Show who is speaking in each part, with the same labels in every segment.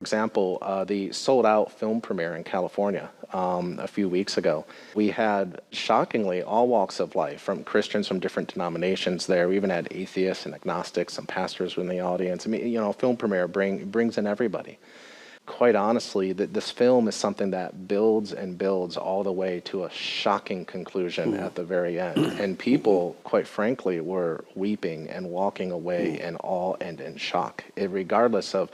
Speaker 1: Example, the sold-out film premiere in California a few weeks ago. We had, shockingly, all walks of life, from Christians from different denominations there. We even had atheists and agnostics, some pastors in the audience. I mean, film premiere brings in everybody. Quite honestly, this film is something that builds and builds all the way to a shocking conclusion at the very end. And people, quite frankly, were weeping and walking away in awe and in shock, regardless of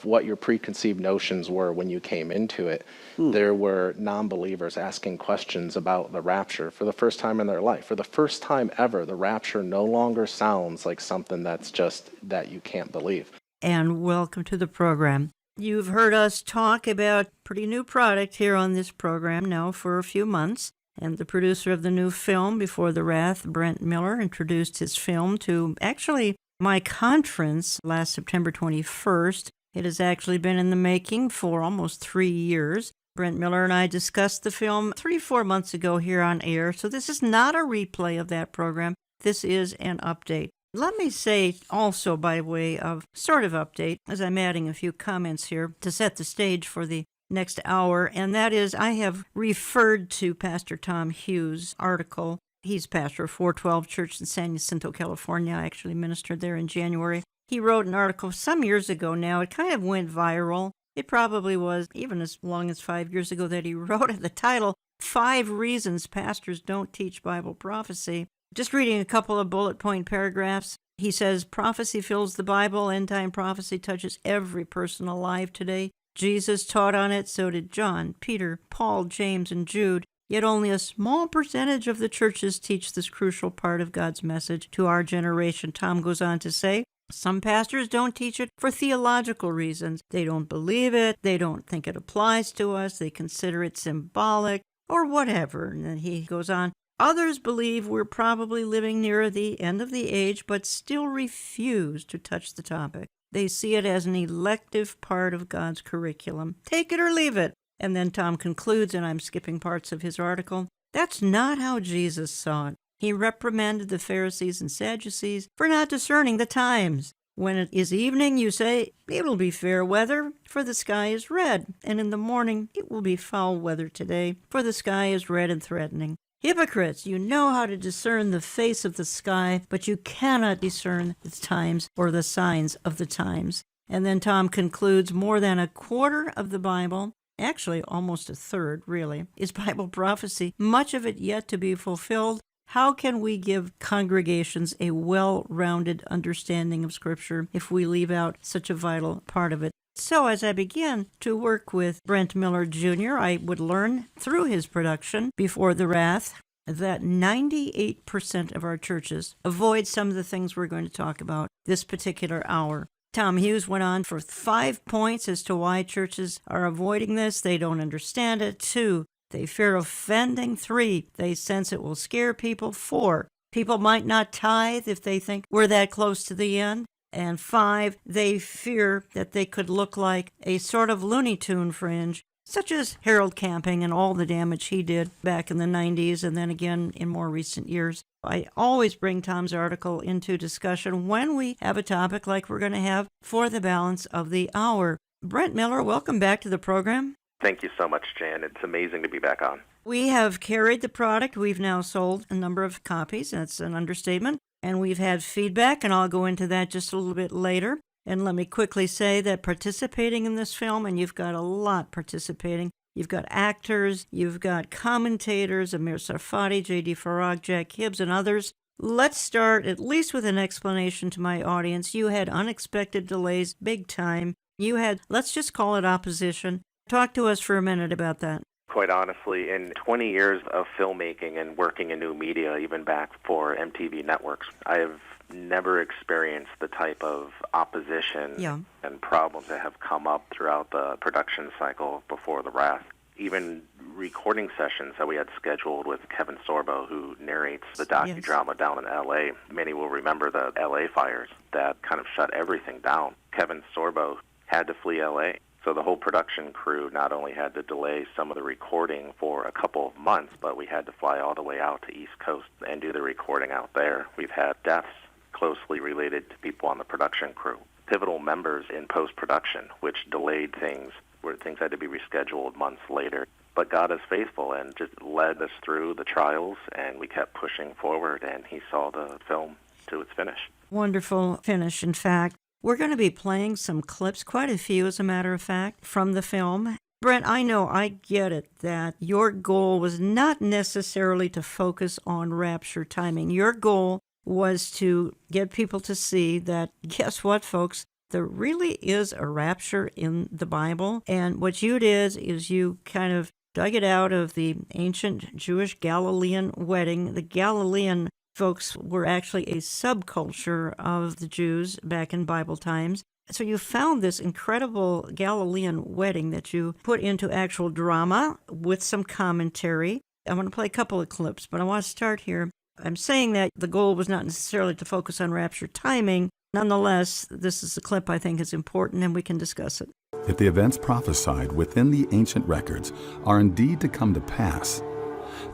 Speaker 1: what your preconceived notions were when you came into it. There were non-believers asking questions about the rapture for the first time in their life. For the first time ever, the rapture no longer sounds like something that's just that you can't believe.
Speaker 2: And welcome to the program. You've heard us talk about pretty new product here on this program now for a few months. And the producer of the new film, Before the Wrath, Brent Miller, introduced his film to actually my conference last September 21st. It has actually been in the making for almost 3 years. Brent Miller and I discussed the film 3-4 months ago here on air, so this is not a replay of that program. This is an update. Let me say also, by way of sort of update, as I'm adding a few comments here to set the stage for the next hour, and that is I have referred to Pastor Tom Hughes' article. He's pastor of 412 Church in San Jacinto, California. I actually ministered there in January. He wrote an article some years ago now. It kind of went viral. It probably was even as long as 5 years ago that he wrote it. The title, 5 Reasons Pastors Don't Teach Bible Prophecy. Just reading a couple of bullet point paragraphs. He says, prophecy fills the Bible. End-time prophecy touches every person alive today. Jesus taught on it, so did John, Peter, Paul, James, and Jude. Yet only a small percentage of the churches teach this crucial part of God's message to our generation. Tom goes on to say, some pastors don't teach it for theological reasons. They don't believe it. They don't think it applies to us. They consider it symbolic or whatever. And then he goes on. Others believe we're probably living near the end of the age, but still refuse to touch the topic. They see it as an elective part of God's curriculum. Take it or leave it. And then Tom concludes, and I'm skipping parts of his article, that's not how Jesus saw it. He reprimanded the Pharisees and Sadducees for not discerning the times. When it is evening, you say, it'll be fair weather, for the sky is red. And in the morning, it will be foul weather today, for the sky is red and threatening. Hypocrites, you know how to discern the face of the sky, but you cannot discern the times or the signs of the times. And then Tom concludes, more than a quarter of the Bible, actually almost a third, really, is Bible prophecy, much of it yet to be fulfilled. How can we give congregations a well-rounded understanding of Scripture if we leave out such a vital part of it? So as I began to work with Brent Miller Jr., I would learn through his production, Before the Wrath, that 98% of our churches avoid some of the things we're going to talk about this particular hour. Tom Hughes went on for 5 points as to why churches are avoiding this. They don't understand it. 2, they fear offending. 3, they sense it will scare people. 4, people might not tithe if they think we're that close to the end. And 5, they fear that they could look like a sort of Looney Tune fringe, such as Harold Camping and all the damage he did back in the 90s and then again in more recent years. I always bring Tom's article into discussion when we have a topic like we're going to have for the balance of the hour. Brent Miller, welcome back to the program.
Speaker 3: Thank you so much, Jan. It's amazing to be back on.
Speaker 2: We have carried the product. We've now sold a number of copies. That's an understatement. And we've had feedback, and I'll go into that just a little bit later. And let me quickly say that participating in this film, and you've got a lot participating, you've got actors, you've got commentators, Amir Sarfati, J.D. Farag, Jack Hibbs, and others. Let's start at least with an explanation to my audience. You had unexpected delays, big time. You had, let's just call it opposition. Talk to us for a minute about that.
Speaker 3: Quite honestly, in 20 years of filmmaking and working in new media, even back for MTV networks, I have never experienced the type of opposition and problems that have come up throughout the production cycle Before the Wrath. Even recording sessions that we had scheduled with Kevin Sorbo, who narrates the docudrama down in L.A. Many will remember the L.A. fires that kind of shut everything down. Kevin Sorbo had to flee L.A., so the whole production crew not only had to delay some of the recording for a couple of months, but we had to fly all the way out to East Coast and do the recording out there. We've had deaths closely related to people on the production crew. pivotal members in post-production, which delayed things, where things had to be rescheduled months later. But God is faithful and just led us through the trials, and we kept pushing forward, and he saw the film to its finish.
Speaker 2: Wonderful finish, in fact. We're going to be playing some clips, quite a few, as a matter of fact, from the film. Brent, I know, I get it, that your goal was not necessarily to focus on rapture timing. Your goal was to get people to see that, guess what, folks? There really is a rapture in the Bible. And what you did is you kind of dug it out of the ancient Jewish Galilean wedding. The Galilean folks were actually a subculture of the Jews back in Bible times. So you found this incredible Galilean wedding that you put into actual drama with some commentary. I want to play a couple of clips, but I want to start here. I'm saying that the goal was not necessarily to focus on rapture timing. Nonetheless, this is a clip I think is important, and we can discuss it.
Speaker 4: If the events prophesied within the ancient records are indeed to come to pass,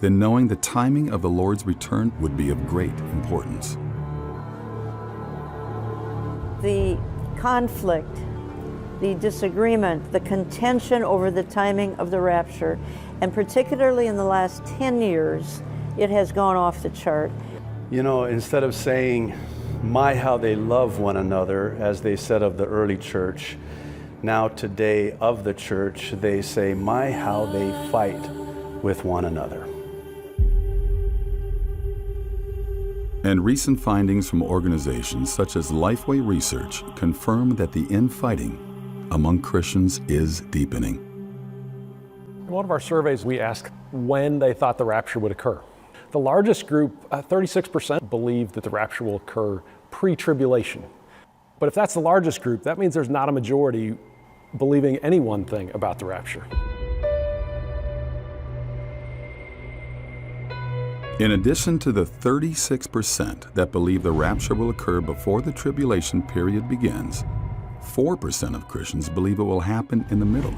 Speaker 4: then knowing the timing of the Lord's return would be of great importance.
Speaker 2: The conflict, the disagreement, the contention over the timing of the rapture, and particularly in the last 10 years, it has gone off the chart.
Speaker 5: You know, instead of saying, "My, how they love one another," as they said of the early church, now today of the church, they say, "My, how they fight with one another."
Speaker 4: And recent findings from organizations such as Lifeway Research confirm that the infighting among Christians is deepening.
Speaker 6: In one of our surveys, we asked when they thought the rapture would occur. The largest group, 36%, believe that the rapture will occur pre-tribulation. But if that's the largest group, that means there's not a majority believing any one thing about the rapture.
Speaker 4: In addition to the 36% that believe the rapture will occur before the tribulation period begins, 4% of Christians believe it will happen in the middle.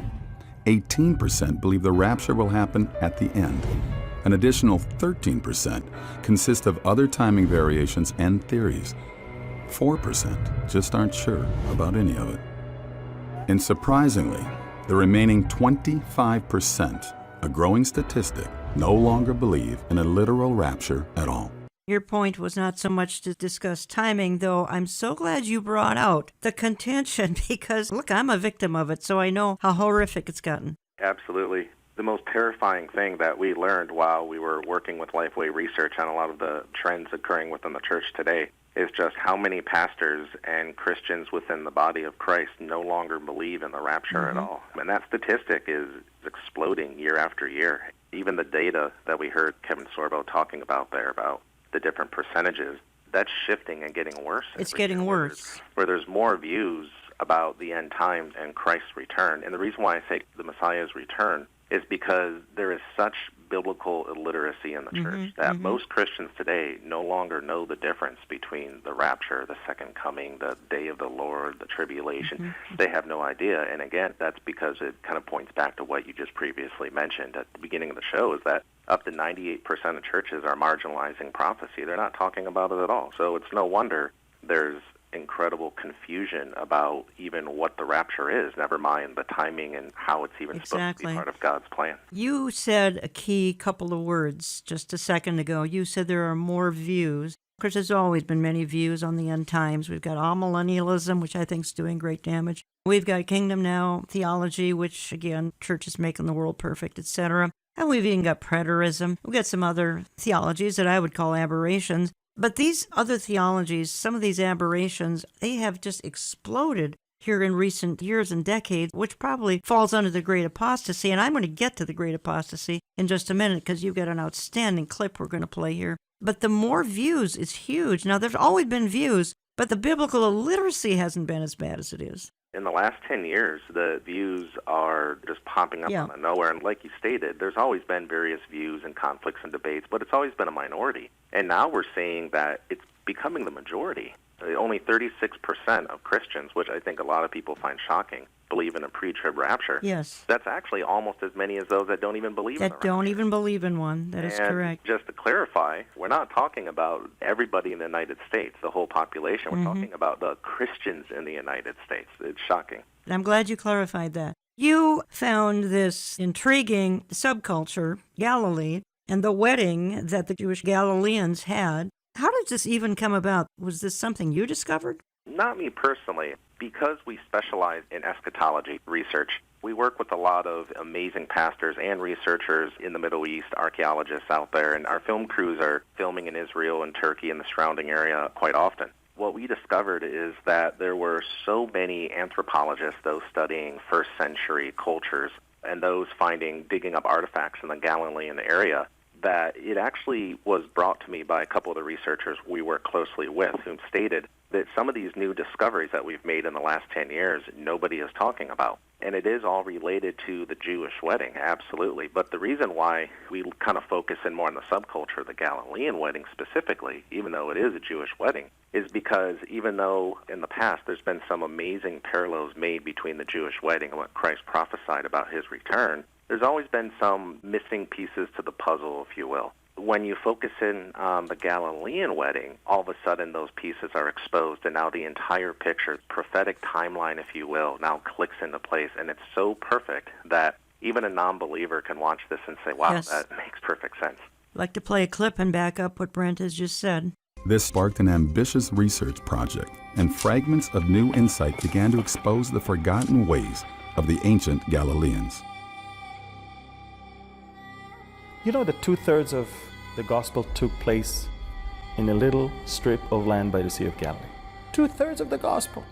Speaker 4: 18% believe the rapture will happen at the end. An additional 13% consist of other timing variations and theories. 4% just aren't sure about any of it. And surprisingly, the remaining 25%, a growing statistic, no longer believe in a literal rapture at all.
Speaker 2: Your point was not so much to discuss timing, though I'm so glad you brought out the contention because, look, I'm a victim of it, so I know how horrific it's gotten.
Speaker 3: Absolutely. The most terrifying thing that we learned while we were working with Lifeway Research on a lot of the trends occurring within the church today is just how many pastors and Christians within the body of Christ no longer believe in the rapture at all. And that statistic is exploding year after year. Even the data that we heard Kevin Sorbo talking about there, about the different percentages, that's shifting and getting worse.
Speaker 2: It's getting worse.
Speaker 3: Where there's more views about the end times and Christ's return. And the reason why I say the Messiah's return is because there is such biblical illiteracy in the church that most Christians today no longer know the difference between the rapture, the second coming, the day of the Lord, the tribulation. They have no idea. And again, that's because it kind of points back to what you just previously mentioned at the beginning of the show, is that up to 98% of churches are marginalizing prophecy. They're not talking about it at all. So it's no wonder there's incredible confusion about even what the rapture is, never mind the timing and how it's even supposed to be part of God's plan.
Speaker 2: You said a key couple of words just a second ago. You said there are more views. Of course, there's always been many views on the end times. We've got amillennialism, which I think is doing great damage. We've got kingdom now theology, which, again, church is making the world perfect, etc. And we've even got preterism. We've got some other theologies that I would call aberrations. But these other theologies, some of these aberrations, they have just exploded here in recent years and decades, which probably falls under the great apostasy. And I'm going to get to the great apostasy in just a minute because you've got an outstanding clip we're going to play here. But the more views is huge. Now, there's always been views, but the biblical illiteracy hasn't been as bad as it is.
Speaker 3: In the last 10 years, the views are just popping up out of nowhere. And like you stated, there's always been various views and conflicts and debates, but it's always been a minority. And now we're seeing that it's becoming the majority. Only 36% of Christians, which I think a lot of people find shocking, believe in a pre-trib rapture.
Speaker 2: Yes.
Speaker 3: That's actually almost as many as those that don't even believe in the rapture.
Speaker 2: That don't even believe in one. That is correct.
Speaker 3: Just to clarify, we're not talking about everybody in the United States, the whole population. We're talking about the Christians in the United States. It's shocking.
Speaker 2: I'm glad you clarified that. You found this intriguing subculture, Galilee, and the wedding that the Jewish Galileans had. How did this even come about? Was this something you discovered?
Speaker 3: Not me personally. Because we specialize in eschatology research, we work with a lot of amazing pastors and researchers in the Middle East, archaeologists out there, and our film crews are filming in Israel and Turkey and the surrounding area quite often. What we discovered is that there were so many anthropologists, those studying first century cultures, and those digging up artifacts in the Galilean area, that it actually was brought to me by a couple of the researchers we work closely with, whom stated that some of these new discoveries that we've made in the last 10 years, nobody is talking about. And it is all related to the Jewish wedding, absolutely. But the reason why we kind of focus in more on the subculture, the Galilean wedding specifically, even though it is a Jewish wedding, is because even though in the past there's been some amazing parallels made between the Jewish wedding and what Christ prophesied about his return, there's always been some missing pieces to the puzzle, if you will. When you focus in on the Galilean wedding, all of a sudden those pieces are exposed, and now the entire picture, prophetic timeline, if you will, now clicks into place, and it's so perfect that even a non-believer can watch this and say, wow, that makes perfect sense.
Speaker 2: I'd like to play a clip and back up what Brent has just said.
Speaker 4: This sparked an ambitious research project, and fragments of new insight began to expose the forgotten ways of the ancient Galileans.
Speaker 7: You know that 2/3 of the gospel took place in a little strip of land by the Sea of Galilee. 2/3 of the gospel.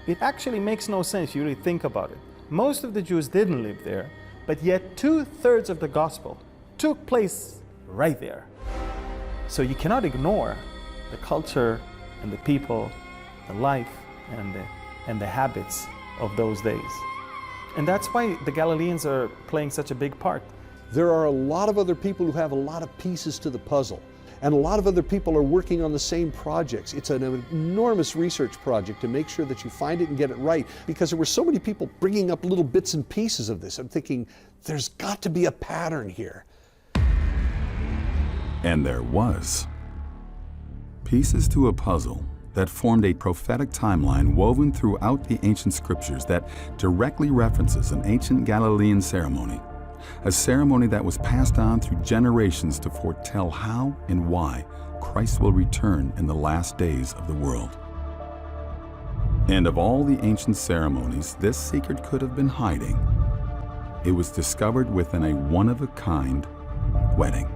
Speaker 7: It actually makes no sense if you really think about it. Most of the Jews didn't live there, but yet 2/3 of the gospel took place right there. So you cannot ignore the culture and the people, the life and the habits of those days. And that's why the Galileans are playing such a big part.
Speaker 8: There are a lot of other people who have a lot of pieces to the puzzle, and a lot of other people are working on the same projects. It's an enormous research project to make sure that you find it and get it right, because there were so many people bringing up little bits and pieces of this. I'm thinking, there's got to be a pattern here.
Speaker 4: And there was. Pieces to a puzzle that formed a prophetic timeline woven throughout the ancient scriptures that directly references an ancient Galilean ceremony. A ceremony that was passed on through generations to foretell how and why Christ will return in the last days of the world. And of all the ancient ceremonies this secret could have been hiding, it was discovered within a one-of-a-kind wedding.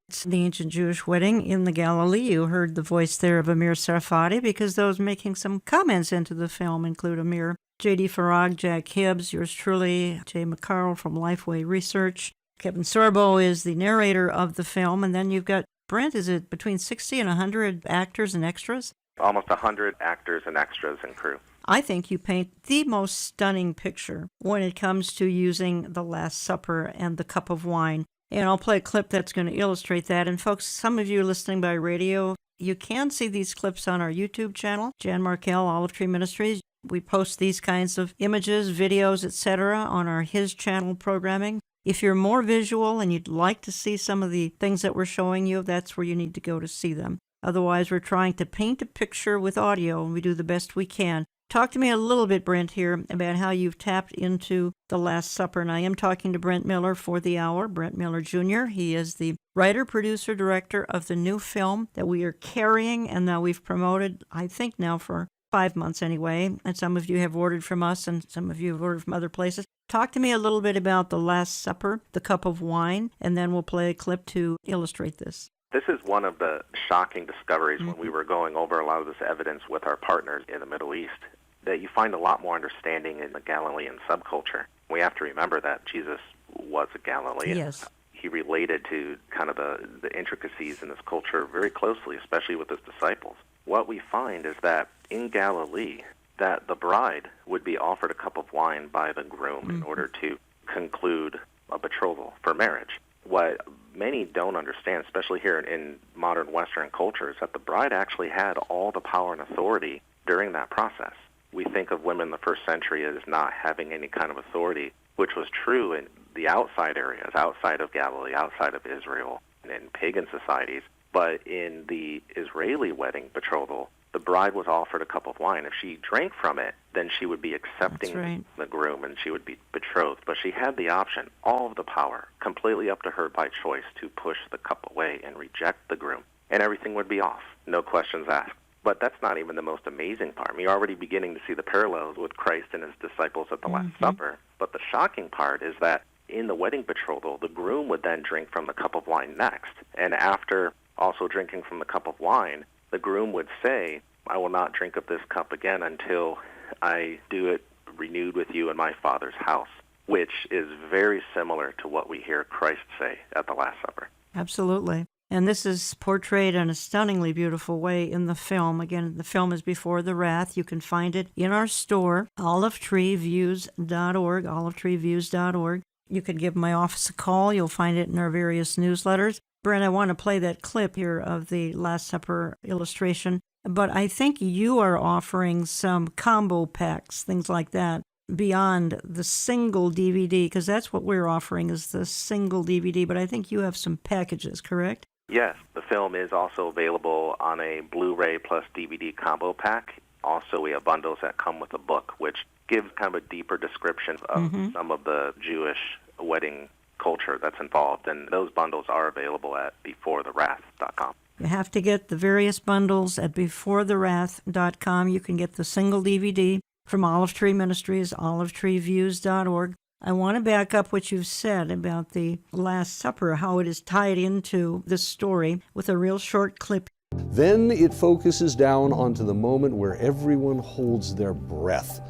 Speaker 2: It's the ancient Jewish wedding in the Galilee. You heard the voice there of Amir Sarfati, because those making some comments into the film include Amir, J.D. Farag, Jack Hibbs, yours truly, Jay McCarroll from Lifeway Research. Kevin Sorbo is the narrator of the film. And then you've got, Brent, is it between 60 and 100 actors and extras?
Speaker 3: Almost 100 actors and extras and crew.
Speaker 2: I think you paint the most stunning picture when it comes to using the Last Supper and the cup of wine. And I'll play a clip that's going to illustrate that. And folks, some of you listening by radio, you can see these clips on our YouTube channel, Jan Markell, Olive Tree Ministries. We post these kinds of images, videos, etc. on our His Channel programming. If you're more visual and you'd like to see some of the things that we're showing you, that's where you need to go to see them. Otherwise, we're trying to paint a picture with audio, and we do the best we can. Talk to me a little bit, Brent, here about how you've tapped into the Last Supper. And I am talking to Brent Miller for the hour, Brent Miller Jr. He is the writer, producer, director of the new film that we are carrying and that we've promoted, I think now for 5 months anyway, and some of you have ordered from us and some of you have ordered from other places. Talk to me a little bit about the Last Supper, the cup of wine, and then we'll play a clip to illustrate this.
Speaker 3: This is one of the shocking discoveries when we were going over a lot of this evidence with our partners in the Middle East, that you find a lot more understanding in the Galilean subculture. We have to remember that Jesus was a Galilean.
Speaker 2: Yes.
Speaker 3: He related to kind of the intricacies in this culture very closely, especially with his disciples. What we find is that in Galilee, that the bride would be offered a cup of wine by the groom in order to conclude a betrothal for marriage. What many don't understand, especially here in modern Western culture, is that the bride actually had all the power and authority during that process. We think of women in the first century as not having any kind of authority, which was true in the outside areas, outside of Galilee, outside of Israel, and in pagan societies. But in the Israeli wedding betrothal, the bride was offered a cup of wine. If she drank from it, then she would be accepting the groom and she would be betrothed. But she had the option, all of the power, completely up to her by choice, to push the cup away and reject the groom. And everything would be off, no questions asked. But that's not even the most amazing part. We're already beginning to see the parallels with Christ and his disciples at the Last Supper. But the shocking part is that in the wedding betrothal, the groom would then drink from the cup of wine next. And after also drinking from the cup of wine, the groom would say, I will not drink of this cup again until I do it renewed with you in my Father's house, which is very similar to what we hear Christ say at the Last Supper.
Speaker 2: Absolutely. And this is portrayed in a stunningly beautiful way in the film. Again, the film is Before the Wrath. You can find it in our store, olivetreeviews.org, olivetreeviews.org. You can give my office a call. You'll find it in our various newsletters. Brent, I want to play that clip here of the Last Supper illustration, but I think you are offering some combo packs, things like that, beyond the single DVD, because that's what we're offering is the single DVD, but I think you have some packages, correct?
Speaker 3: Yes, the film is also available on a Blu-ray plus DVD combo pack. Also, we have bundles that come with a book, which gives kind of a deeper description of some of the Jewish wedding culture that's involved, and those bundles are available at beforethewrath.com.
Speaker 2: You have to get the various bundles at beforethewrath.com. You can get the single DVD from Olive Tree Ministries, olivetreeviews.org. I want to back up what you've said about the Last Supper, how it is tied into this story with a real short clip.
Speaker 8: Then it focuses down onto the moment where everyone holds their breath.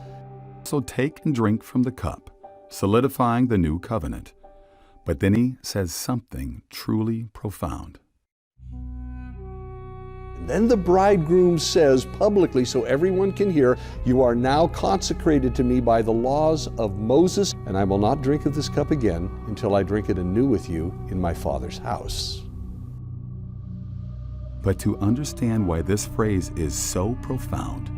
Speaker 4: So take and drink from the cup, solidifying the new covenant. But then he says something truly profound.
Speaker 8: Then the bridegroom says publicly, so everyone can hear, you are now consecrated to me by the laws of Moses, and I will not drink of this cup again until I drink it anew with you in my Father's house.
Speaker 4: But to understand why this phrase is so profound,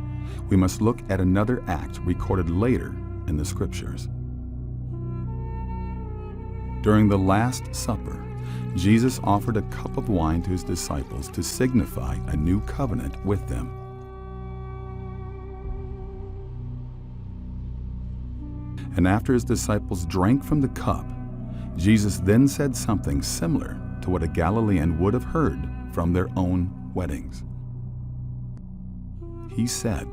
Speaker 4: we must look at another act recorded later in the Scriptures. During the Last Supper, Jesus offered a cup of wine to his disciples to signify a new covenant with them. And after his disciples drank from the cup, Jesus then said something similar to what a Galilean would have heard from their own weddings. He said,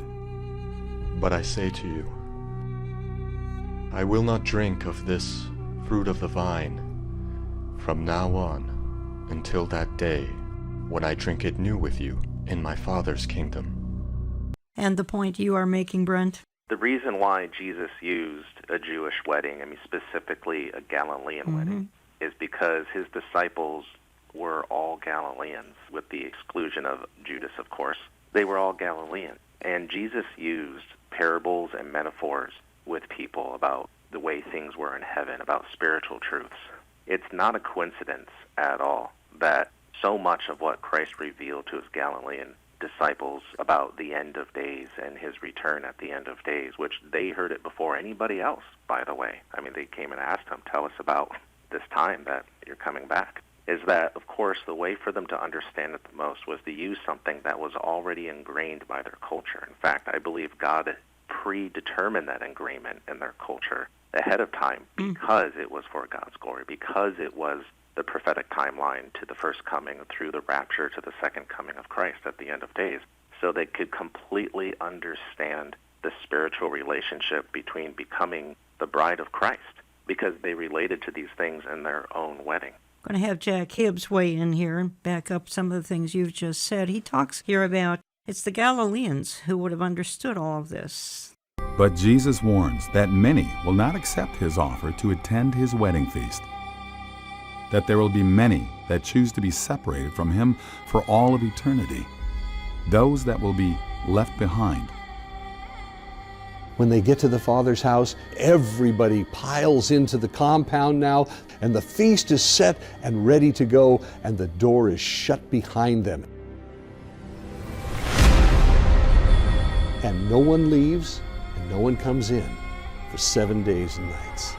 Speaker 9: But I say to you, I will not drink of this fruit of the vine from now on until that day when I drink it new with you in my Father's kingdom.
Speaker 2: And the point you are making, Brent?
Speaker 3: The reason why Jesus used a Jewish wedding, specifically a Galilean wedding, is because his disciples were all Galileans, with the exclusion of Judas, of course. They were all Galileans. And Jesus used parables and metaphors with people about the way things were in heaven, about spiritual truths. It's not a coincidence at all that so much of what Christ revealed to his Galilean disciples about the end of days and his return at the end of days, which they heard it before anybody else, by the way. They came and asked him, tell us about this time that you're coming back, is that, of course, the way for them to understand it the most was to use something that was already ingrained by their culture. In fact, I believe God predetermined that agreement in their culture ahead of time because it was for God's glory, because it was the prophetic timeline to the first coming, through the rapture to the second coming of Christ at the end of days, so they could completely understand the spiritual relationship between becoming the bride of Christ, because they related to these things in their own wedding.
Speaker 2: I'm going to have Jack Hibbs weigh in here and back up some of the things you've just said. He talks here about it's the Galileans who would have understood all of this.
Speaker 4: But Jesus warns that many will not accept his offer to attend his wedding feast, that there will be many that choose to be separated from him for all of eternity, those that will be left behind.
Speaker 8: When they get to the Father's house, everybody piles into the compound now, and the feast is set and ready to go, and the door is shut behind them. and no one leaves and no one comes in for 7 days and nights.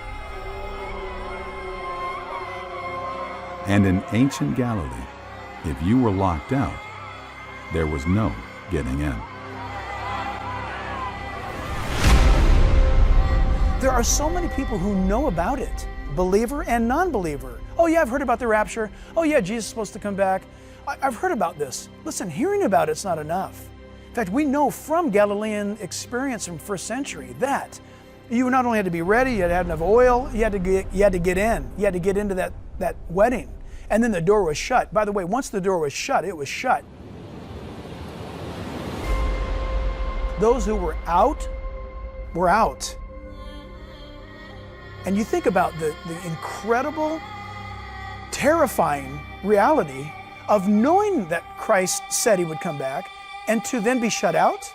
Speaker 4: And in ancient Galilee, if you were locked out, there was no getting in.
Speaker 10: There are so many people who know about it, believer and non-believer. Oh yeah, I've heard about the rapture. Oh yeah, Jesus is supposed to come back. I've heard about this. Listen, hearing about it's not enough. In fact, we know from Galilean experience from first century that you not only had to be ready, you had to have enough oil, you had to get in. You had to get into that wedding. And then the door was shut. By the way, once the door was shut, it was shut. Those who were out were out. And you think about the incredible, terrifying reality of knowing that Christ said he would come back and to then be shut out,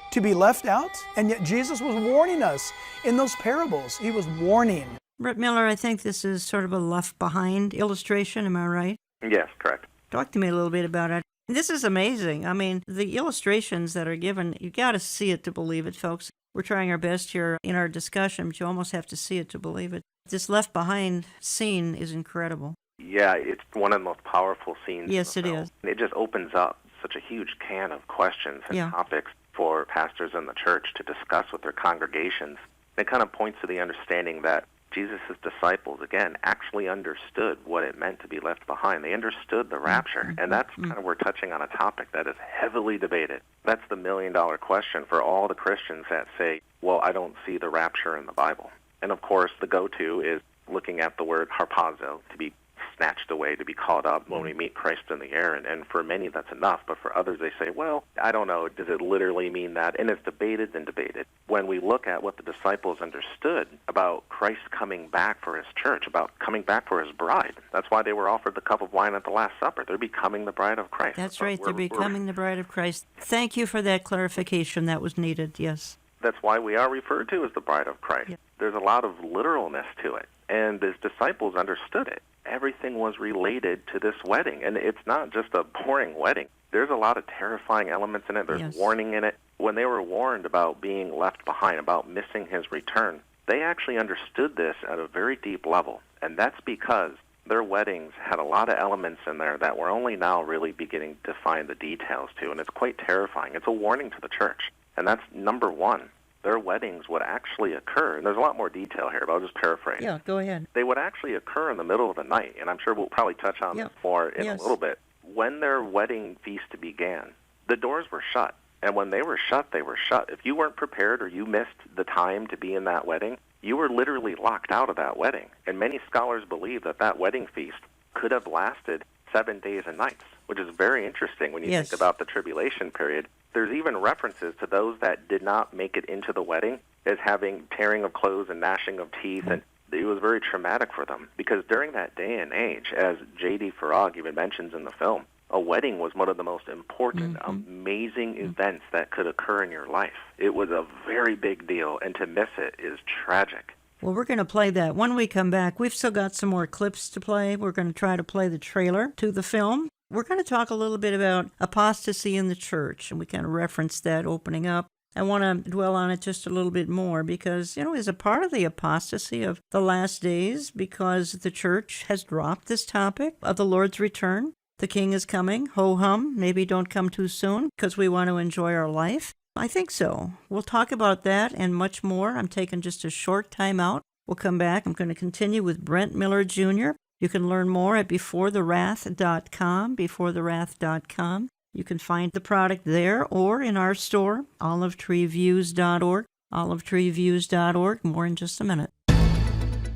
Speaker 10: to be left out. And yet Jesus was warning us in those parables. He was warning.
Speaker 2: Brent Miller, I think this is sort of a left behind illustration, am I right?
Speaker 3: Yes, correct.
Speaker 2: Talk to me a little bit about it. This is amazing. I mean, the illustrations that are given, you got to see it to believe it, folks. We're trying our best here in our discussion, but you almost have to see it to believe it. This left behind scene is incredible.
Speaker 3: Yeah, it's one of the most powerful scenes.
Speaker 2: Yes, it is.
Speaker 3: It just opens up such a huge can of questions and topics for pastors in the church to discuss with their congregations. It kind of points to the understanding that Jesus' disciples, again, actually understood what it meant to be left behind. They understood the rapture, and that's kind of, we're touching on a topic that is heavily debated. That's the million-dollar question for all the Christians that say, well, I don't see the rapture in the Bible. And, of course, the go-to is looking at the word harpazo, to be snatched away, to be caught up when we meet Christ in the air. And for many, that's enough. But for others, they say, well, I don't know. Does it literally mean that? And it's debated and debated. When we look at what the disciples understood about Christ coming back for his church, about coming back for his bride, that's why they were offered the cup of wine at the Last Supper. They're becoming the bride of Christ.
Speaker 2: That's right. They're becoming the bride of Christ. Thank you for that clarification. That was needed, yes.
Speaker 3: That's why we are referred to as the bride of Christ. Yeah. There's a lot of literalness to it. And his disciples understood it. Everything was related to this wedding. And it's not just a boring wedding. There's a lot of terrifying elements in it. There's warning in it. When they were warned about being left behind, about missing his return, they actually understood this at a very deep level. And that's because their weddings had a lot of elements in there that we're only now really beginning to find the details to. And it's quite terrifying. It's a warning to the church. And that's number one. Their weddings would actually occur, and there's a lot more detail here, but I'll just paraphrase.
Speaker 2: Yeah, go ahead.
Speaker 3: They would actually occur in the middle of the night, and I'm sure we'll probably touch on this more in a little bit. When their wedding feast began, the doors were shut, and when they were shut, they were shut. If you weren't prepared or you missed the time to be in that wedding, you were literally locked out of that wedding. And many scholars believe that that wedding feast could have lasted 7 days and nights, which is very interesting when you think about the tribulation period. There's even references to those that did not make it into the wedding as having tearing of clothes and gnashing of teeth, and it was very traumatic for them because during that day and age, as J.D. Farag even mentions in the film, a wedding was one of the most important, amazing events that could occur in your life. It was a very big deal, and to miss it is tragic.
Speaker 2: Well, we're going to play that. When we come back, we've still got some more clips to play. We're going to try to play the trailer to the film. We're going to talk a little bit about apostasy in the church, and we kind of referenced that opening up. I want to dwell on it just a little bit more because, as a part of the apostasy of the last days, because the church has dropped this topic of the Lord's return. The King is coming, ho-hum, maybe don't come too soon because we want to enjoy our life. I think so. We'll talk about that and much more. I'm taking just a short time out. We'll come back. I'm going to continue with Brent Miller, Jr. You can learn more at beforethewrath.com, beforethewrath.com. You can find the product there or in our store, olivetreeviews.org, olivetreeviews.org. More in just a minute.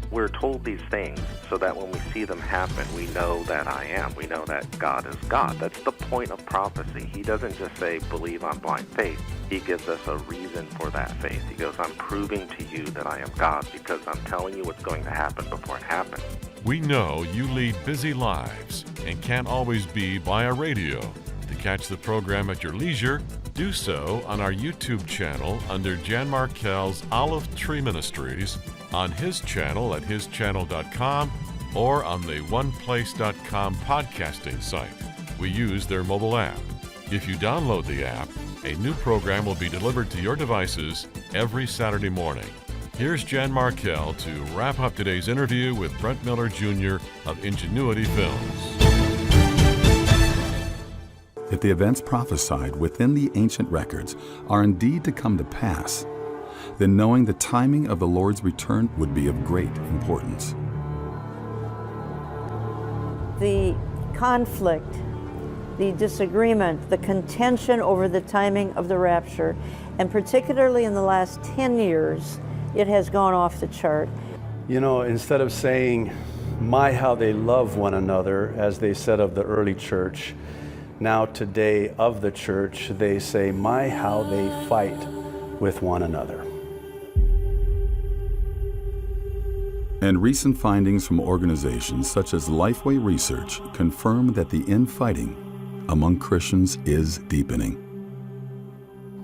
Speaker 3: We're told these things so that when we see them happen, we know that I am. We know that God is God. That's the point of prophecy. He doesn't just say, believe on blind faith. He gives us a reason for that faith. He goes, I'm proving to you that I am God because I'm telling you what's going to happen before it happens.
Speaker 11: We know you lead busy lives and can't always be by a radio. To catch the program at your leisure, do so on our YouTube channel under Jan Markell's Olive Tree Ministries, on his channel at hischannel.com, or on the oneplace.com podcasting site. We use their mobile app. If you download the app A new program will be delivered to your devices every Saturday morning. Here's Jan Markell to wrap up today's interview with Brent Miller Jr. of Ingenuity Films.
Speaker 4: If the events prophesied within the ancient records are indeed to come to pass, then knowing the timing of the Lord's return would be of great importance.
Speaker 2: The conflict, the disagreement, the contention over the timing of the rapture, and particularly in the last 10 years, it has gone off the chart.
Speaker 5: You know, instead of saying, my, how they love one another, as they said of the early church, now today of the church, they say, my, how they fight with one another.
Speaker 4: And recent findings from organizations such as Lifeway Research confirm that the infighting among Christians is deepening.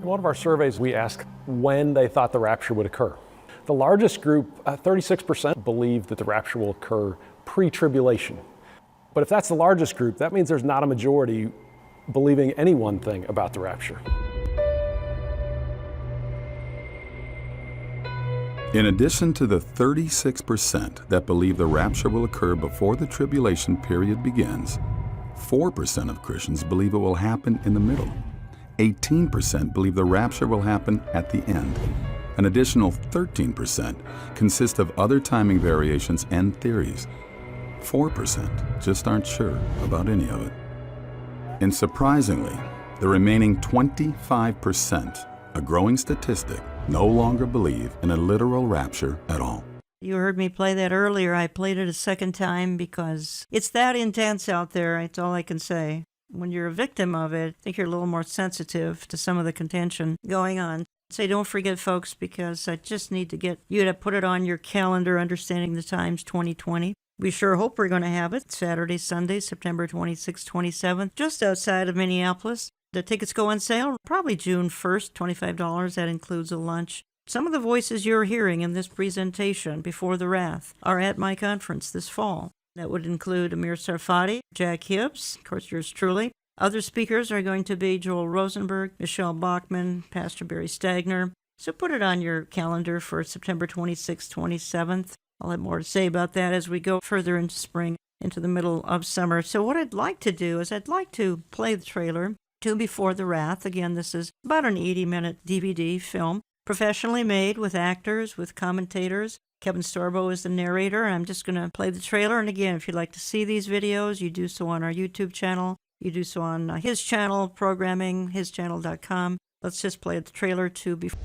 Speaker 6: In one of our surveys, we asked when they thought the rapture would occur. The largest group, 36%, believe that the rapture will occur pre-tribulation. But if that's the largest group, that means there's not a majority believing any one thing about the rapture.
Speaker 4: In addition to the 36% that believe the rapture will occur before the tribulation period begins, 4% of Christians believe it will happen in the middle. 18% believe the rapture will happen at the end. An additional 13% consist of other timing variations and theories. 4% just aren't sure about any of it. And surprisingly, the remaining 25%, a growing statistic, no longer believe in a literal rapture at all.
Speaker 2: You heard me play that earlier. I played it a second time because it's that intense out there. That's all I can say. When you're a victim of it, I think you're a little more sensitive to some of the contention going on. Say, don't forget, folks, because I just need to get you to put it on your calendar, Understanding the Times 2020. We sure hope we're going to have it Saturday, Sunday, September 26th, 27th, just outside of Minneapolis. The tickets go on sale probably June 1st, $25. That includes a lunch. Some of the voices you're hearing in this presentation, Before the Wrath, are at my conference this fall. That would include Amir Sarfati, Jack Hibbs, of course, yours truly. Other speakers are going to be Joel Rosenberg, Michelle Bachman, Pastor Barry Stagner. So put it on your calendar for September 26th, 27th. I'll have more to say about that as we go further into spring, into the middle of summer. So what I'd like to do is I'd like to play the trailer to Before the Wrath. Again, this is about an 80-minute DVD film, professionally made with actors, with commentators. Kevin Sorbo is the narrator, and I'm just going to play the trailer. And again, if you'd like to see these videos, you do so on our YouTube channel. You do so on his channel, programming, hischannel.com. Let's just play the trailer to Before.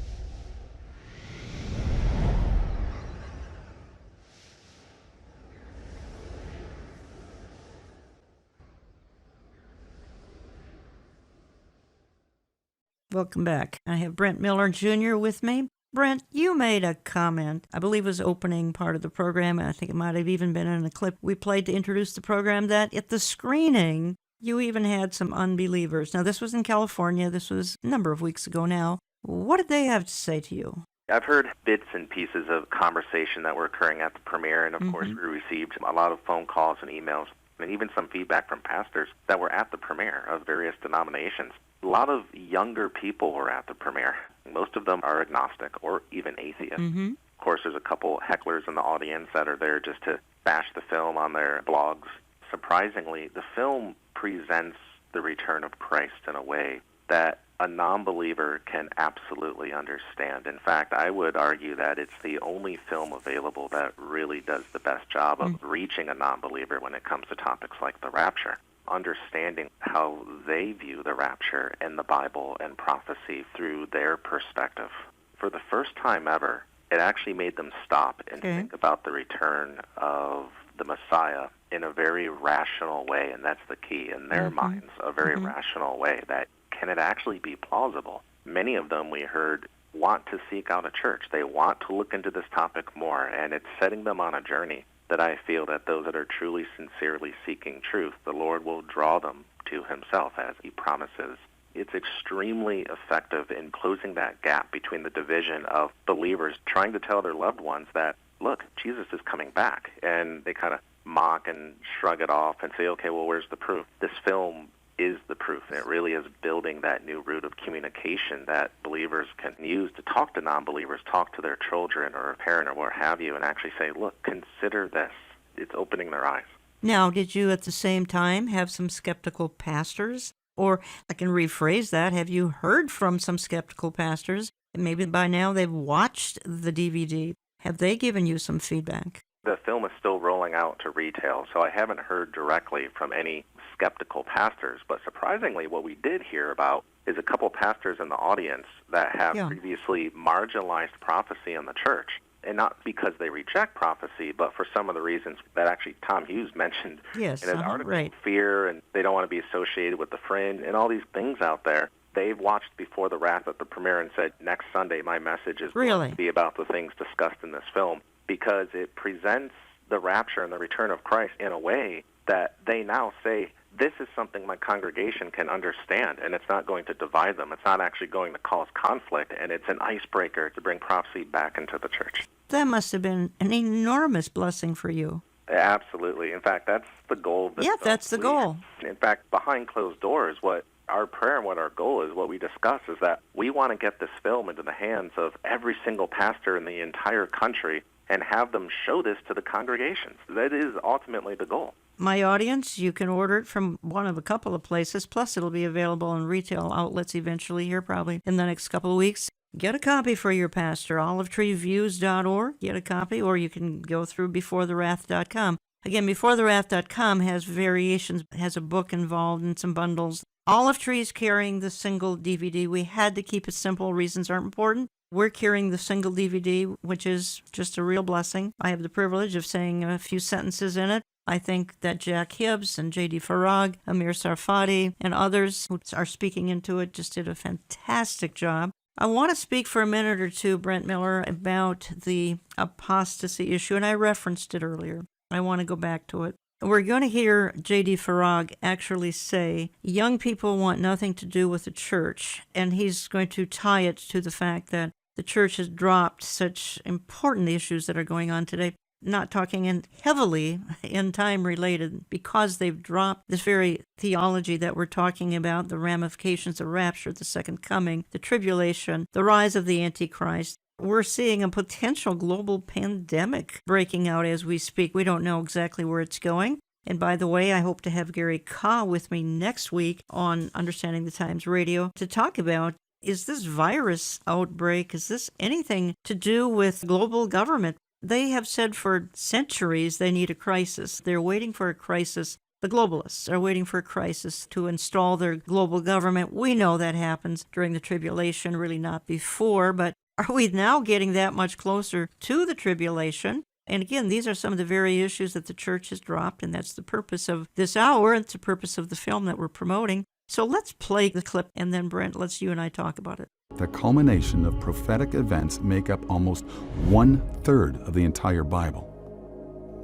Speaker 2: Welcome back. I have Brent Miller Jr. with me. Brent, you made a comment, I believe it was opening part of the program, and I think it might have even been in a clip we played to introduce the program, that at the screening, you even had some unbelievers. Now, this was in California. This was a number of weeks ago now. What did they have to say to you?
Speaker 3: I've heard bits and pieces of conversation that were occurring at the premiere, and of course we received a lot of phone calls and emails, and even some feedback from pastors that were at the premiere of various denominations. A lot of younger people were at the premiere. Most of them are agnostic or even atheist. Of course, there's a couple hecklers in the audience that are there just to bash the film on their blogs. Surprisingly, the film presents the return of Christ in a way that a non-believer can absolutely understand. In fact, I would argue that it's the only film available that really does the best job of reaching a non-believer when it comes to topics like the rapture, understanding how they view the rapture and the Bible and prophecy through their perspective. For the first time ever, it actually made them stop and think about the return of the Messiah in a very rational way, and that's the key in their minds, a very rational way, that can it actually be plausible? Many of them, we heard, want to seek out a church. They want to look into this topic more, and it's setting them on a journey that I feel that those that are truly, sincerely seeking truth, the Lord will draw them to himself, as he promises. It's extremely effective in closing that gap between the division of believers trying to tell their loved ones that, look, Jesus is coming back, and they kind of mock and shrug it off and say, okay, well, where's the proof? This film is the proof. And it really is building that new route of communication that believers can use to talk to non-believers, talk to their children or a parent or what have you, and actually say, look, consider this. It's opening their eyes.
Speaker 2: Now, did you at the same time have some skeptical pastors? Or I can rephrase that. Have you heard from some skeptical pastors? Maybe by now they've watched the DVD. Have they given you some feedback?
Speaker 3: The film is still rolling out to retail, so I haven't heard directly from any skeptical pastors. But surprisingly, what we did hear about is a couple pastors in the audience that have previously marginalized prophecy in the church. And not because they reject prophecy, but for some of the reasons that actually Tom Hughes mentioned in his article,
Speaker 2: right.
Speaker 3: Fear, and they don't want to be associated with the fringe, and all these things out there. They've watched Before the Wrath at the premiere and said, next Sunday my message is going to be about the things discussed in this film, because it presents the rapture and the return of Christ in a way that they now say, this is something my congregation can understand, and it's not going to divide them. It's not actually going to cause conflict, and it's an icebreaker to bring prophecy back into the church.
Speaker 2: That must have been an enormous blessing for you.
Speaker 3: Absolutely. In fact, that's the goal of this film.
Speaker 2: That's the goal.
Speaker 3: In fact, behind closed doors, what our prayer and what our goal is, what we discuss, is that we want to get this film into the hands of every single pastor in the entire country and have them show this to the congregations. That is ultimately the goal.
Speaker 2: My audience, you can order it from one of a couple of places, plus it'll be available in retail outlets eventually here, probably in the next couple of weeks. Get a copy for your pastor, olivetreeviews.org, get a copy, or you can go through beforethewrath.com. Again, beforethewrath.com has variations, has a book involved and some bundles. Olive Tree is carrying the single DVD. We had to keep it simple. Reasons aren't important. We're carrying the single DVD, which is just a real blessing. I have the privilege of saying a few sentences in it. I think that Jack Hibbs and J.D. Farag, Amir Sarfati, and others who are speaking into it just did a fantastic job. I want to speak for a minute or two, Brent Miller, about the apostasy issue, and I referenced it earlier. I want to go back to it. We're going to hear J.D. Farag actually say, young people want nothing to do with the church, and he's going to tie it to the fact that the church has dropped such important issues that are going on today, not talking heavily in time related, because they've dropped this very theology that we're talking about, the ramifications of rapture, the second coming, the tribulation, the rise of the Antichrist. We're seeing a potential global pandemic breaking out as we speak. We don't know exactly where it's going. And by the way, I hope to have Gary Kaw with me next week on Understanding the Times Radio to talk about, is this virus outbreak, is this anything to do with global government? They have said for centuries they need a crisis. They're waiting for a crisis. The globalists are waiting for a crisis to install their global government. We know that happens during the tribulation, really not before, but are we now getting that much closer to the tribulation? And again, these are some of the very issues that the church has dropped, and that's the purpose of this hour. It's the purpose of the film that we're promoting. So let's play the clip, and then, Brent, let's you and I talk about it.
Speaker 4: The culmination of prophetic events make up almost 1/3 of the entire Bible.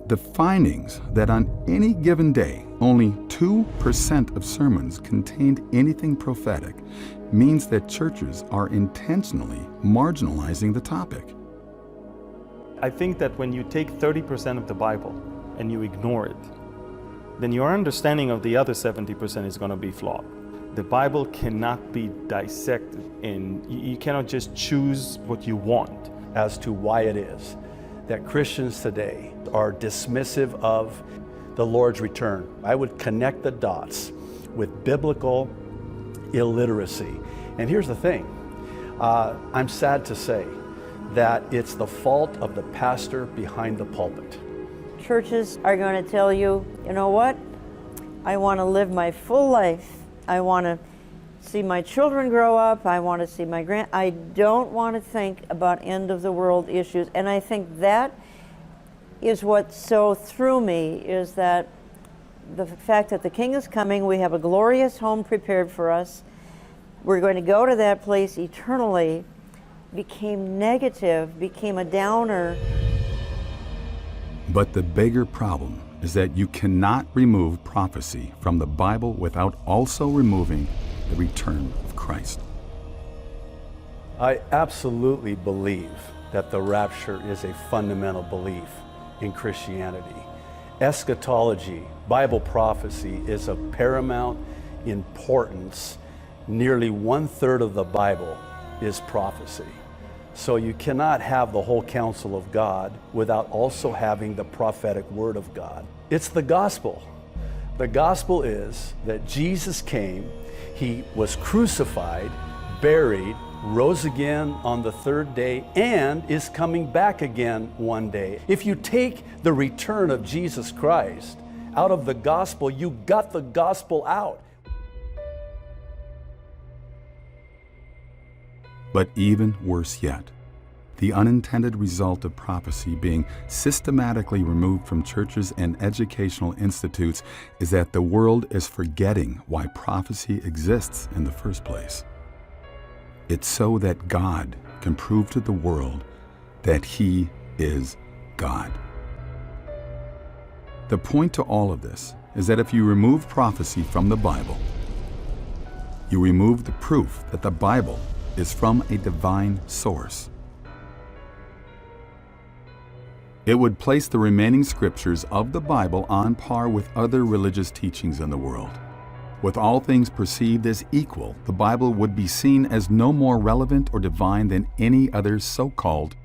Speaker 4: The findings that on any given day, only 2% of sermons contained anything prophetic means that churches are intentionally marginalizing the topic.
Speaker 7: I think that when you take 30% of the Bible and you ignore it, then your understanding of the other 70% is going to be flawed. The Bible cannot be dissected, and you cannot just choose what you want.
Speaker 5: As to why it is that Christians today are dismissive of the Lord's return, I would connect the dots with biblical illiteracy. And here's the thing, I'm sad to say that it's the fault of the pastor behind the pulpit.
Speaker 2: Churches are going to tell you, you know what? I want to live my full life. I want to see my children grow up. I want to see my I don't want to think about end of the world issues. And I think that is what so threw me, is that the fact that the King is coming, we have a glorious home prepared for us, we're going to go to that place eternally, became negative, became a downer.
Speaker 4: But the bigger problem is that you cannot remove prophecy from the Bible without also removing the return of Christ.
Speaker 5: I absolutely believe that the rapture is a fundamental belief in Christianity. Eschatology, Bible prophecy, is of paramount importance, nearly 1/3 of the Bible is prophecy. So you cannot have the whole counsel of God without also having the prophetic word of God. It's the gospel. The gospel is that Jesus came, he was crucified, buried, rose again on the third day, and is coming back again one day. If you take the return of Jesus Christ out of the gospel, you got the gospel out.
Speaker 4: But even worse yet, the unintended result of prophecy being systematically removed from churches and educational institutes is that the world is forgetting why prophecy exists in the first place. It's so that God can prove to the world that He is God. The point to all of this is that if you remove prophecy from the Bible, you remove the proof that the Bible is from a divine source. It would place the remaining scriptures of the Bible on par with other religious teachings in the world. With all things perceived as equal, the Bible would be seen as no more relevant or divine than any other so-called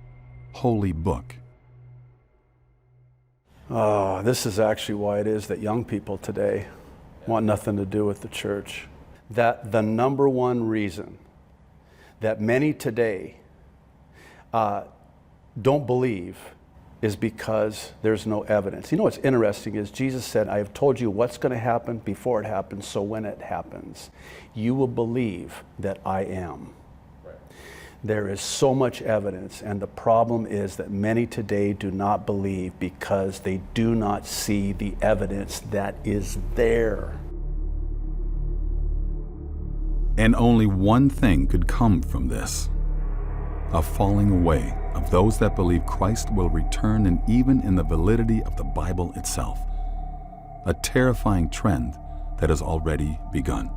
Speaker 4: holy book.
Speaker 5: Oh, this is actually why it is that young people today want nothing to do with the church. That the number one reason that many today don't believe is because there's no evidence. You know what's interesting is Jesus said, I have told you what's going to happen before it happens, so when it happens, you will believe that I am. Right. There is so much evidence, and the problem is that many today do not believe because they do not see the evidence that is there.
Speaker 4: And only one thing could come from this: a falling away of those that believe Christ will return, and even in the validity of the Bible itself. A terrifying trend that has already begun.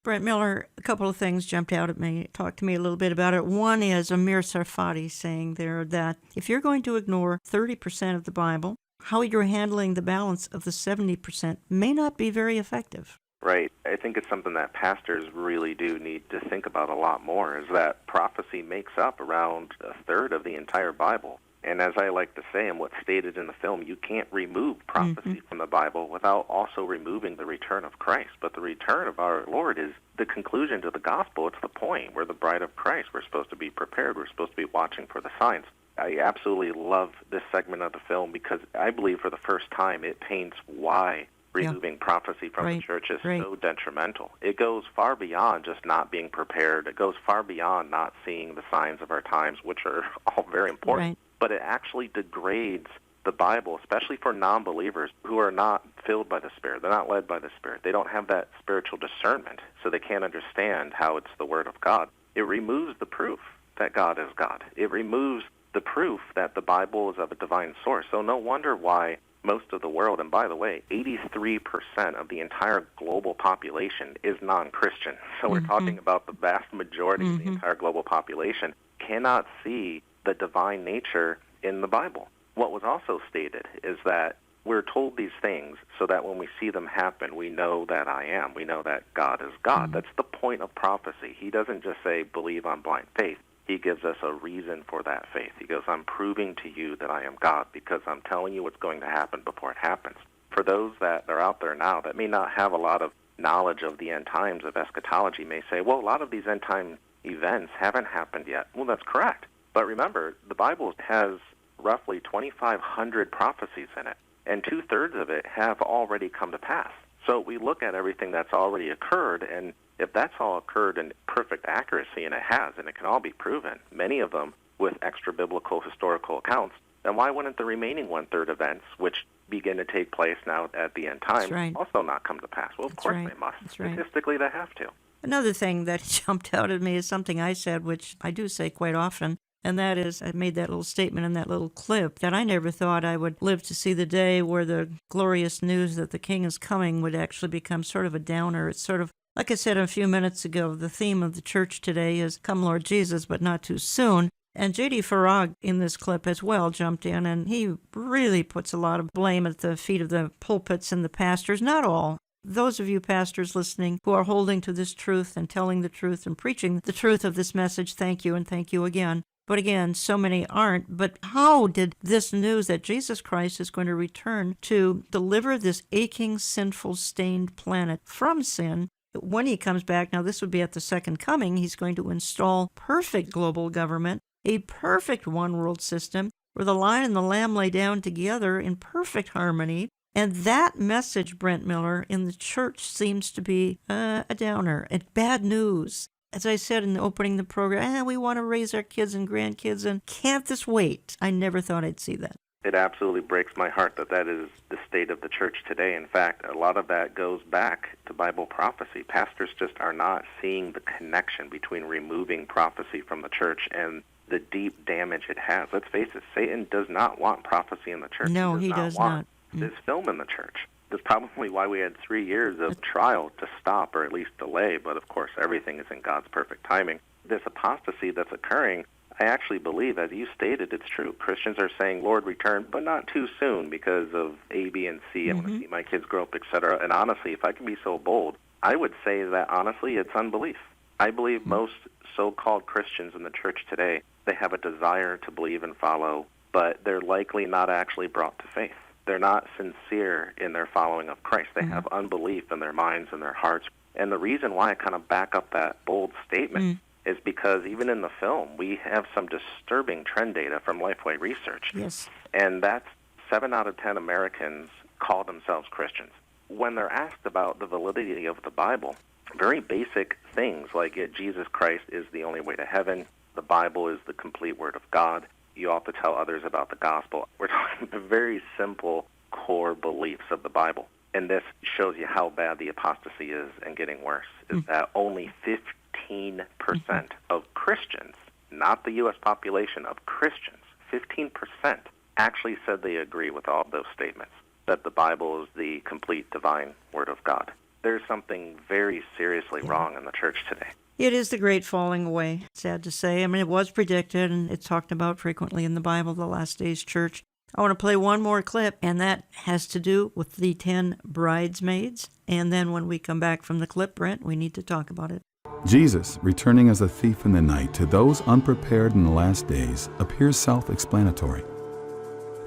Speaker 2: Brent Miller, a couple of things jumped out at me. Talk to me a little bit about it. One is Amir Sarfati saying there that if you're going to ignore 30% of the Bible, how you're handling the balance of the 70% may not be very effective.
Speaker 3: Right. I think it's something that pastors really do need to think about a lot more, is that prophecy makes up around 1/3 of the entire Bible. And as I like to say, and what's stated in the film, you can't remove prophecy from the Bible without also removing the return of Christ. But the return of our Lord is the conclusion to the gospel. It's the point. We're the bride of Christ. We're supposed to be prepared. We're supposed to be watching for the signs. I absolutely love this segment of the film because I believe for the first time it paints why removing prophecy from the church is so detrimental. It goes far beyond just not being prepared. It goes far beyond not seeing the signs of our times, which are all very important.
Speaker 2: Right.
Speaker 3: But it actually degrades the Bible, especially for non-believers who are not filled by the Spirit. They're not led by the Spirit. They don't have that spiritual discernment, so they can't understand how it's the Word of God. It removes the proof that God is God. It removes the proof that the Bible is of a divine source. So no wonder why most of the world, and by the way, 83% of the entire global population is non-Christian. So we're talking about the vast majority of the entire global population cannot see the divine nature in the Bible. What was also stated is that we're told these things so that when we see them happen, we know that I am. We know that God is God. That's the point of prophecy. He doesn't just say, believe on blind faith. He gives us a reason for that faith. He goes, I'm proving to you that I am God because I'm telling you what's going to happen before it happens. For those that are out there now that may not have a lot of knowledge of the end times, of eschatology, may say, well, a lot of these end time events haven't happened yet. Well, that's correct. But remember, the Bible has roughly 2,500 prophecies in it, and 2/3 of it have already come to pass. So we look at everything that's already occurred, and if that's all occurred in perfect accuracy, and it has, and it can all be proven, many of them with extra-biblical historical accounts, then why wouldn't the remaining 1/3 events, which begin to take place now at the end time, also not come to pass? Well, of course they must. Statistically, they have to.
Speaker 2: Another thing that jumped out at me is something I said, which I do say quite often, and that is, I made that little statement in that little clip, that I never thought I would live to see the day where the glorious news that the King is coming would actually become sort of a downer. It's sort of, like I said a few minutes ago, the theme of the church today is come Lord Jesus, but not too soon. And J.D. Farag in this clip as well jumped in, and he really puts a lot of blame at the feet of the pulpits and the pastors. Not all. those of you pastors listening who are holding to this truth and telling the truth and preaching the truth of this message, thank you and thank you again. But again, so many aren't. But how did this news that Jesus Christ is going to return to deliver this aching, sinful, stained planet from sin, when he comes back, now this would be at the second coming, he's going to install perfect global government, a perfect one world system, where the Lion and the Lamb lay down together in perfect harmony. And that message, Brent Miller, in the church seems to be a downer and bad news. As I said in the opening of the program, we want to raise our kids and grandkids, and can't this wait? I never thought I'd see that.
Speaker 3: It absolutely breaks my heart that is the state of the church today. In fact, a lot of that goes back to Bible prophecy. Pastors just are not seeing the connection between removing prophecy from the church and the deep damage it has. Let's face it, Satan does not want prophecy in the church.
Speaker 2: No, he does not.
Speaker 3: This film in the church. That's probably why we had 3 years of trial to stop or at least delay, but of course everything is in God's perfect timing. This apostasy that's occurring, I actually believe, as you stated, it's true. Christians are saying, Lord, return, but not too soon because of A, B, and C. I want to see my kids grow up, etc. And honestly, if I can be so bold, I would say that honestly it's unbelief. I believe most so-called Christians in the church today, they have a desire to believe and follow, but they're likely not actually brought to faith. They're not sincere in their following of Christ. They have unbelief in their minds and their hearts. And the reason why I kind of back up that bold statement is because even in the film, we have some disturbing trend data from Lifeway Research.
Speaker 2: Yes.
Speaker 3: And that's 7 out of 10 Americans call themselves Christians. When they're asked about the validity of the Bible, very basic things like Jesus Christ is the only way to heaven, the Bible is the complete Word of God, you ought to tell others about the gospel. We're talking about very simple core beliefs of the Bible. And this shows you how bad the apostasy is and getting worse, is that only 15% of Christians, not the U.S. population, of Christians, 15% actually said they agree with all of those statements, that the Bible is the complete divine Word of God. There's something very seriously wrong in the church today.
Speaker 2: It is the great falling away, sad to say. I mean, it was predicted, and it's talked about frequently in the Bible, the last days church. I want to play one more clip, and that has to do with the 10 bridesmaids. And then when we come back from the clip, Brent, we need to talk about it.
Speaker 4: Jesus, returning as a thief in the night to those unprepared in the last days, appears self-explanatory.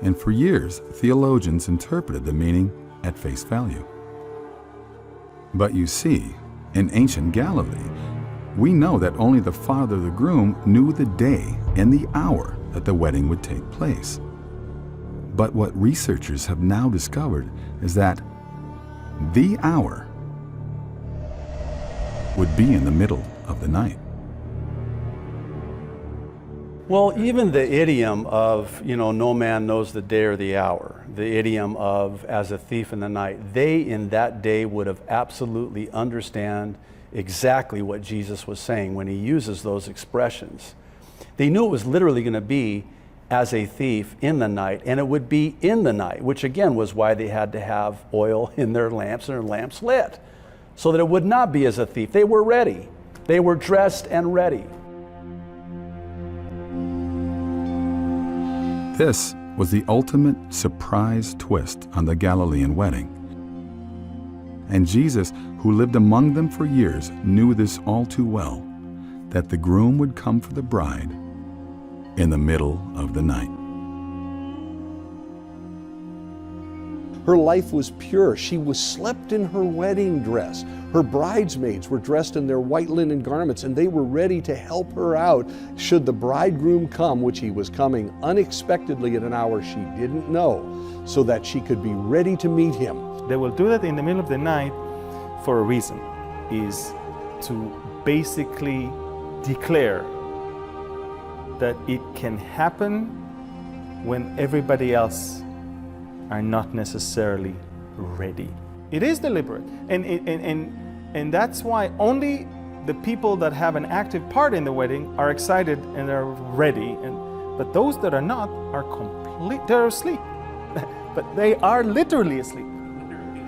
Speaker 4: And for years, theologians interpreted the meaning at face value. But you see, in ancient Galilee, we know that only the father of the groom knew the day and the hour that the wedding would take place. But what researchers have now discovered is that the hour would be in the middle of the night.
Speaker 5: Well, even the idiom of, no man knows the day or the hour, the idiom of as a thief in the night, they in that day would have absolutely understand exactly what Jesus was saying when he uses those expressions. They knew it was literally going to be as a thief in the night, and it would be in the night, which again was why they had to have oil in their lamps and their lamps lit, so that it would not be as a thief. They were ready. They were dressed and ready.
Speaker 4: This was the ultimate surprise twist on the Galilean wedding. And Jesus, who lived among them for years, knew this all too well, that the groom would come for the bride in the middle of the night.
Speaker 8: Her life was pure. She was slept in her wedding dress. Her bridesmaids were dressed in their white linen garments, and they were ready to help her out should the bridegroom come, which he was coming unexpectedly at an hour she didn't know, so that she could be ready to meet him.
Speaker 7: They will do that in the middle of the night for a reason, is to basically declare that it can happen when everybody else are not necessarily ready. It is deliberate, and that's why only the people that have an active part in the wedding are excited and are ready, but those that are not are they're asleep. But they are literally asleep.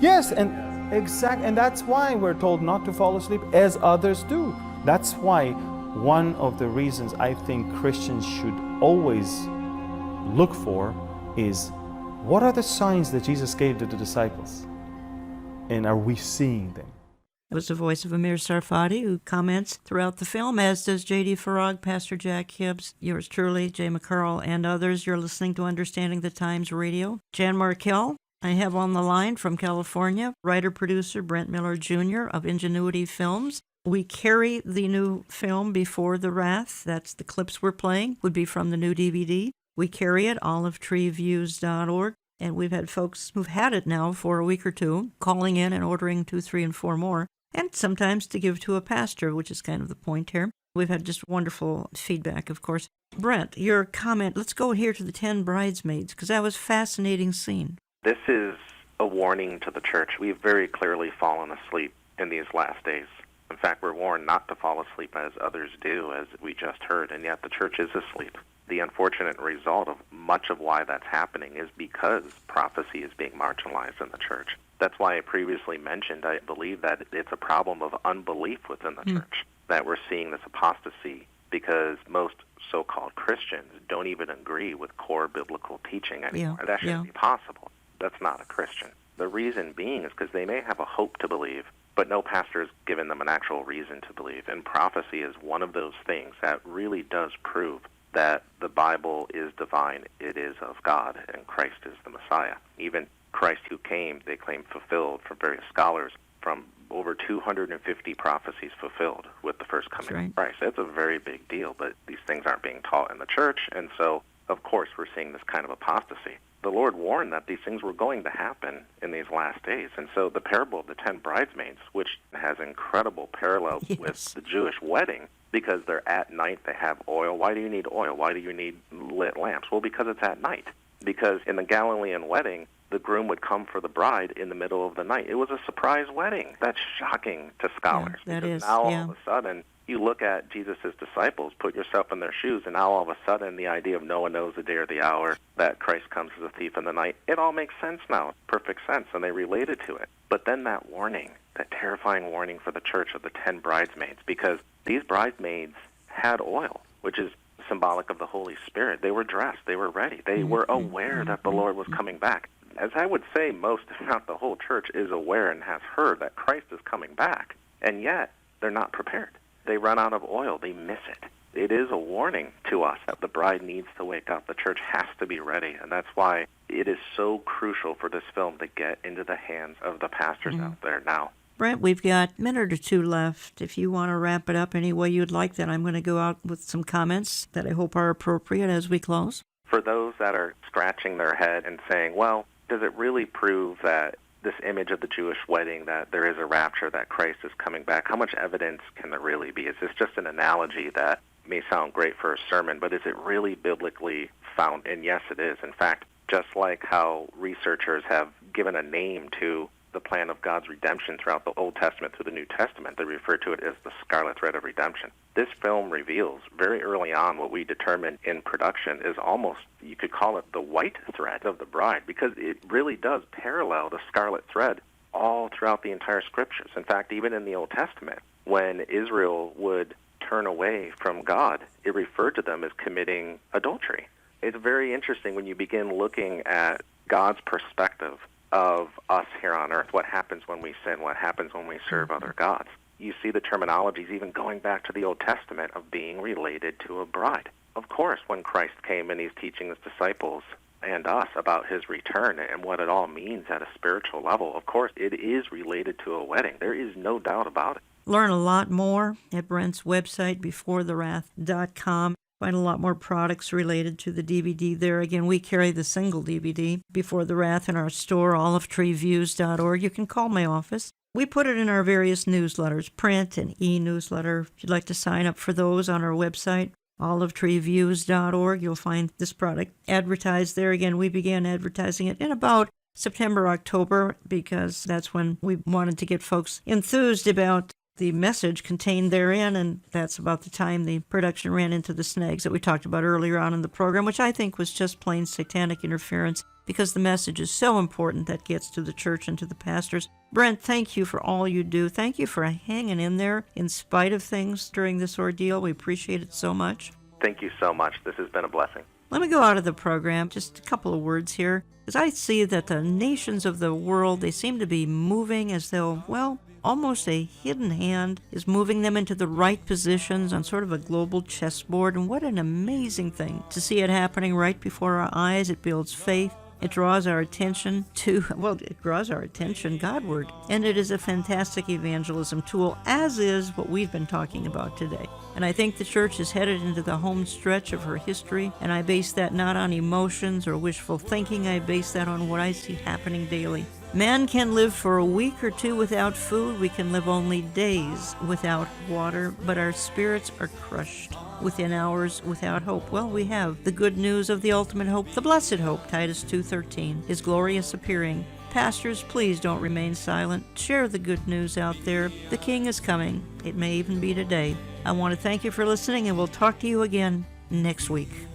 Speaker 7: Yes, and that's why we're told not to fall asleep as others do. That's why one of the reasons I think Christians should always look for is, what are the signs that Jesus gave to the disciples? And are we seeing them?
Speaker 2: It was the voice of Amir Sarfati, who comments throughout the film, as does J.D. Farag, Pastor Jack Hibbs, yours truly, Jay McCarl, and others. You're listening to Understanding the Times Radio. Jan Markell, I have on the line from California, writer-producer Brent Miller Jr. of Ingenuity Films. We carry the new film Before the Wrath. That's the clips we're playing, would be from the new DVD. We carry it, olivetreeviews.org. And we've had folks who've had it now for a week or two, calling in and ordering 2, 3, and 4 more. And sometimes to give to a pastor, which is kind of the point here. We've had just wonderful feedback, of course. Brent, your comment, let's go here to the 10 bridesmaids, because that was a fascinating scene.
Speaker 3: This is a warning to the church. We've very clearly fallen asleep in these last days. In fact, we're warned not to fall asleep as others do, as we just heard, and yet the church is asleep. The unfortunate result of much of why that's happening is because prophecy is being marginalized in the church. That's why I previously mentioned I believe that it's a problem of unbelief within the church, that we're seeing this apostasy because most so-called Christians don't even agree with core biblical teaching anymore. That shouldn't be possible. That's not a Christian. The reason being is because they may have a hope to believe, but no pastor has given them an actual reason to believe. And prophecy is one of those things that really does prove that the Bible is divine, it is of God, and Christ is the Messiah. Even Christ who came, they claim fulfilled from various scholars, from over 250 prophecies fulfilled with the first coming of Christ. That's a very big deal, but these things aren't being taught in the church, and so, of course, we're seeing this kind of apostasy. The Lord warned that these things were going to happen in these last days, and so the parable of the 10 bridesmaids, which has incredible parallels with the Jewish wedding, because they're at night, they have oil. Why do you need oil? Why do you need lit lamps? Well, because it's at night. Because in the Galilean wedding, the groom would come for the bride in the middle of the night. It was a surprise wedding. That's shocking to scholars.
Speaker 2: Yeah, that is.
Speaker 3: Now all of a sudden, you look at Jesus' disciples, put yourself in their shoes, and now all of a sudden the idea of no one knows the day or the hour that Christ comes as a thief in the night, it all makes sense now, perfect sense, and they related to it. But then that warning, that terrifying warning for the church of the 10 bridesmaids, because these bridesmaids had oil, which is symbolic of the Holy Spirit. They were dressed, they were ready, they were aware that the Lord was coming back. As I would say, most, if not the whole church, is aware and has heard that Christ is coming back, and yet they're not prepared. They run out of oil, they miss it. It is a warning to us that the bride needs to wake up. The church has to be ready, and that's why it is so crucial for this film to get into the hands of the pastors out there now.
Speaker 2: Brent, we've got a minute or two left. If you want to wrap it up any way you'd like, then I'm going to go out with some comments that I hope are appropriate as we close.
Speaker 3: For those that are scratching their head and saying, well, does it really prove that this image of the Jewish wedding, that there is a rapture, that Christ is coming back? How much evidence can there really be? Is this just an analogy that may sound great for a sermon, but is it really biblically found? And yes, it is. In fact, just like how researchers have given a name to the plan of God's redemption throughout the Old Testament through the New Testament, they refer to it as the scarlet thread of redemption. This film reveals very early on what we determined in production is almost, you could call it the white thread of the bride, because it really does parallel the scarlet thread all throughout the entire scriptures. In fact, even in the Old Testament, when Israel would turn away from God, it referred to them as committing adultery. It's very interesting when you begin looking at God's perspective of us here on earth, what happens when we sin, what happens when we serve other gods. You see the terminologies even going back to the Old Testament of being related to a bride. Of course, when Christ came and he's teaching his disciples and us about his return and what it all means at a spiritual level, of course, it is related to a wedding. There is no doubt about it.
Speaker 2: Learn a lot more at Brent's website, beforethewrath.com. Find a lot more products related to the DVD there. Again, we carry the single DVD, Before the Wrath, in our store, olivetreeviews.org. You can call my office. We put it in our various newsletters, print and e-newsletter. If you'd like to sign up for those on our website, olivetreeviews.org, you'll find this product advertised there. Again, we began advertising it in about September, October, because that's when we wanted to get folks enthused about the message contained therein, and that's about the time the production ran into the snags that we talked about earlier on in the program, which I think was just plain satanic interference, because the message is so important that gets to the church and to the pastors. Brent, thank you for all you do. Thank you for hanging in there in spite of things during this ordeal. We appreciate it so much.
Speaker 3: Thank you so much. This has been a blessing.
Speaker 2: Let me go out of the program, just a couple of words here, because I see that the nations of the world, they seem to be moving as though, well, almost a hidden hand is moving them into the right positions on sort of a global chessboard. And what an amazing thing to see it happening right before our eyes. It builds faith. It draws our attention Godward. And it is a fantastic evangelism tool, as is what we've been talking about today. And I think the church is headed into the home stretch of her history, and I base that not on emotions or wishful thinking. I base that on what I see happening daily. Man can live for a week or two without food. We can live only days without water, but our spirits are crushed within hours without hope. Well, we have the good news of the ultimate hope, the blessed hope, Titus 2:13, his glorious appearing. Pastors, please don't remain silent. Share the good news out there. The King is coming. It may even be today. I want to thank you for listening, and we'll talk to you again next week.